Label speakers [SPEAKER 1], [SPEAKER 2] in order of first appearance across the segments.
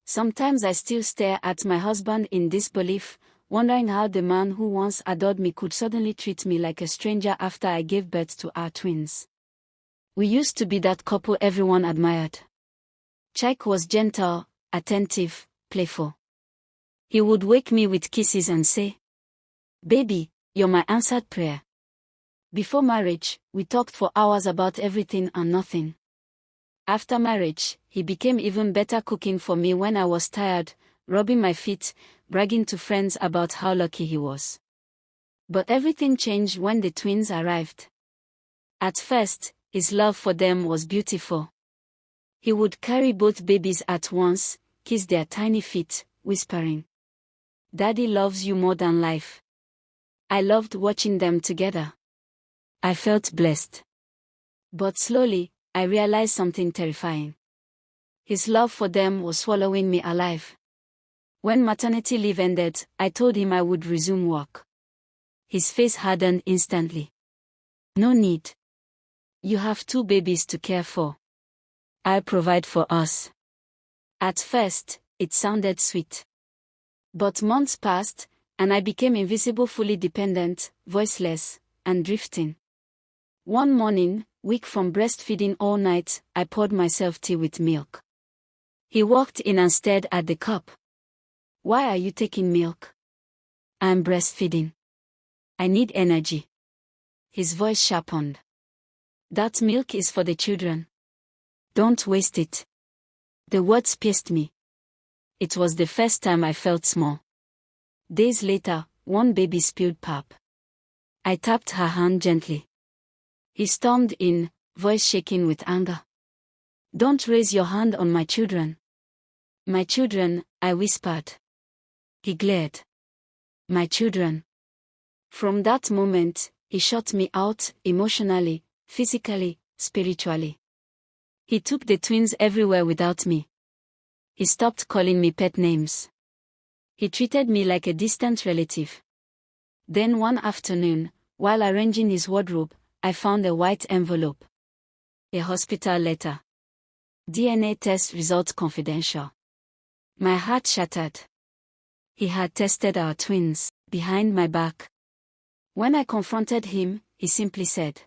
[SPEAKER 1] Sometimes I still stare at my husband in disbelief, wondering how the man who once adored me could suddenly treat me like a stranger after I gave birth to our twins. We used to be that couple everyone admired. Chike was gentle, attentive, playful. He would wake me with kisses and say, "Baby, you're my answered prayer." Before marriage, we talked for hours about everything and nothing. After marriage, he became even better cooking for me when I was tired, rubbing my feet, bragging to friends about how lucky he was. But everything changed when the twins arrived. At first, his love for them was beautiful. He would carry both babies at once, kiss their tiny feet, whispering, "Daddy loves you more than life." I loved watching them together. I felt blessed. But slowly, I realized something terrifying. His love for them was swallowing me alive. When maternity leave ended, I told him I would resume work. His face hardened instantly. "No need. You have 2 babies to care for. I'll provide for us." At first, it sounded sweet. But months passed, and I became invisible, fully dependent, voiceless, and drifting. One morning, weak from breastfeeding all night, I poured myself tea with milk. He walked in and stared at the cup. "Why are you taking milk?" "I'm breastfeeding. I need energy." His voice sharpened. "That milk is for the children. Don't waste it." The words pierced me. It was the first time I felt small. Days later, one baby spilled pap. I tapped her hand gently. He stormed in, voice shaking with anger. "Don't raise your hand on my children." "My children," I whispered. He glared. "My children." From that moment, he shut me out, emotionally, physically, spiritually. He took the twins everywhere without me. He stopped calling me pet names. He treated me like a distant relative. Then one afternoon, while arranging his wardrobe, I found a white envelope. A hospital letter. DNA test result confidential. My heart shattered. He had tested our twins, behind my back. When I confronted him, he simply said,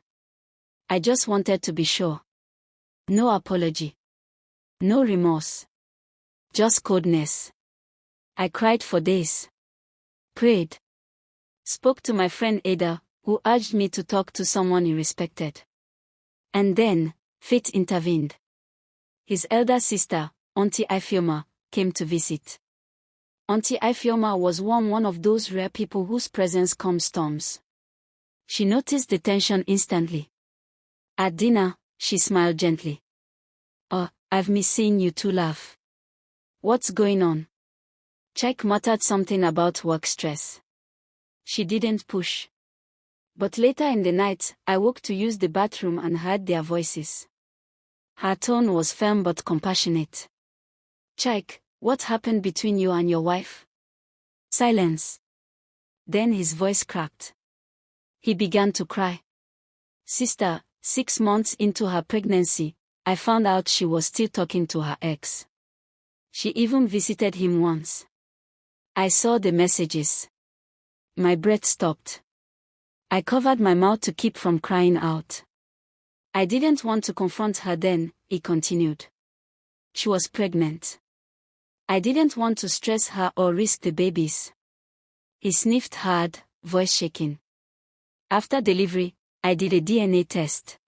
[SPEAKER 1] "I just wanted to be sure." No apology. No remorse. Just coldness. I cried for days. Prayed. Spoke to my friend Ada, who urged me to talk to someone he respected. And then, fate intervened. His elder sister, Auntie Ifeoma, came to visit. Auntie Ifeoma was one of those rare people whose presence calms storms. She noticed the tension instantly. At dinner, she smiled gently. "Oh, I've missed seeing you two laugh. What's going on?" Chike muttered something about work stress. She didn't push. But later in the night, I woke to use the bathroom and heard their voices. Her tone was firm but compassionate. "Chike, what happened between you and your wife?" Silence. Then his voice cracked. He began to cry. "Sister, 6 months into her pregnancy, I found out she was still talking to her ex. She even visited him once. I saw the messages. My breath stopped. I covered my mouth to keep from crying out. I didn't want to confront her then," he continued. "She was pregnant. I didn't want to stress her or risk the babies." He sniffed hard, voice shaking. "After delivery, I did a DNA test.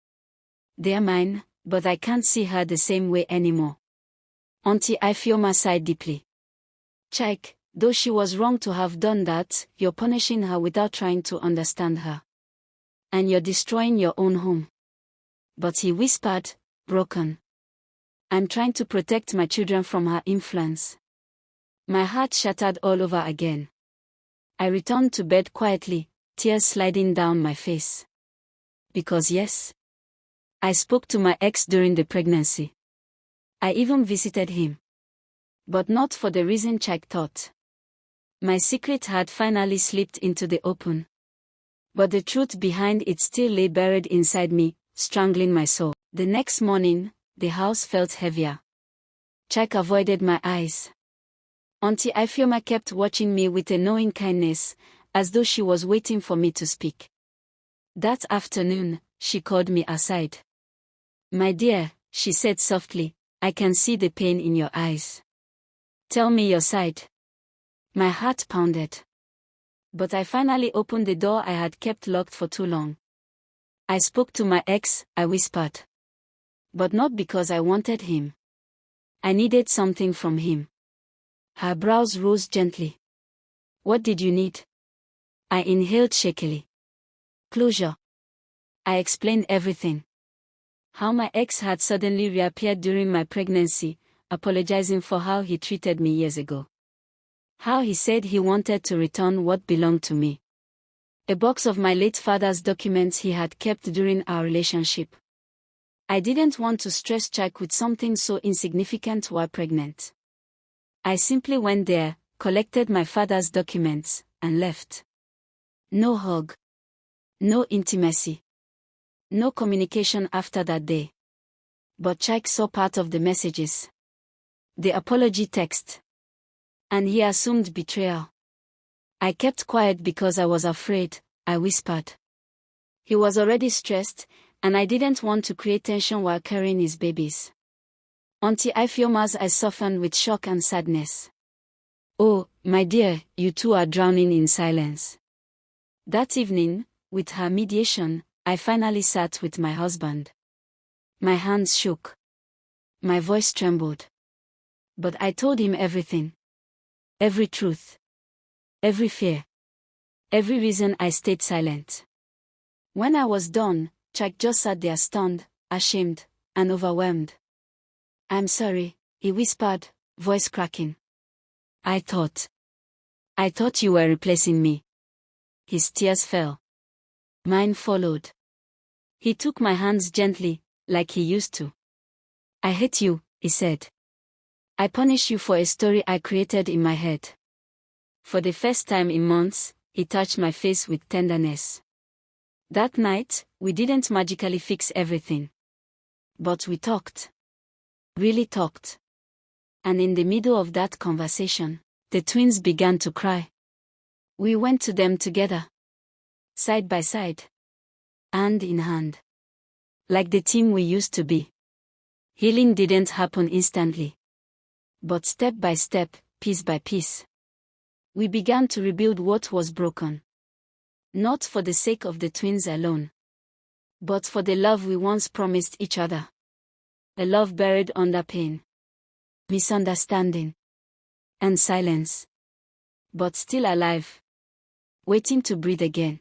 [SPEAKER 1] They're mine, but I can't see her the same way anymore." Auntie Ifeoma sighed deeply. "Chike, though she was wrong to have done that, you're punishing her without trying to understand her. And you're destroying your own home." But he whispered, broken, "I'm trying to protect my children from her influence." My heart shattered all over again. I returned to bed quietly, tears sliding down my face. Because yes, I spoke to my ex during the pregnancy. I even visited him. But not for the reason Chike thought. My secret had finally slipped into the open. But the truth behind it still lay buried inside me, strangling my soul. The next morning, the house felt heavier. Chike avoided my eyes. Auntie Ifioma kept watching me with a knowing kindness, as though she was waiting for me to speak. That afternoon, she called me aside. "My dear," she said softly, "I can see the pain in your eyes. Tell me your side." My heart pounded. But I finally opened the door I had kept locked for too long. "I spoke to my ex," I whispered. "But not because I wanted him. I needed something from him." Her brows rose gently. "What did you need?" I inhaled shakily. "Closure." I explained everything. How my ex had suddenly reappeared during my pregnancy, apologizing for how he treated me years ago. How he said he wanted to return what belonged to me. A box of my late father's documents he had kept during our relationship. I didn't want to stress Chuck with something so insignificant while pregnant. I simply went there, collected my father's documents, and left. No hug. No intimacy. No communication after that day. But Chuck saw part of the messages. The apology text. And he assumed betrayal. I kept quiet because I was afraid, I whispered. He was already stressed, and I didn't want to create tension while carrying his babies. Auntie Ifioma's eyes softened with shock and sadness. "Oh, my dear, you two are drowning in silence." That evening, with her mediation, I finally sat with my husband. My hands shook. My voice trembled. But I told him everything. Every truth. Every fear. Every reason I stayed silent. When I was done, Chuck just sat there stunned, ashamed, and overwhelmed. "I'm sorry," he whispered, voice cracking. I thought you were replacing me." His tears fell. Mine followed. He took my hands gently, like he used to. "I hate you," he said. "I punish you for a story I created in my head." For the first time in months, he touched my face with tenderness. That night, we didn't magically fix everything. But we talked. Really talked. And in the middle of that conversation, the twins began to cry. We went to them together. Side by side. Hand in hand. Like the team we used to be. Healing didn't happen instantly. But step by step, piece by piece. We began to rebuild what was broken. Not for the sake of the twins alone. But for the love we once promised each other. A love buried under pain. Misunderstanding. And silence. But still alive. Waiting to breathe again.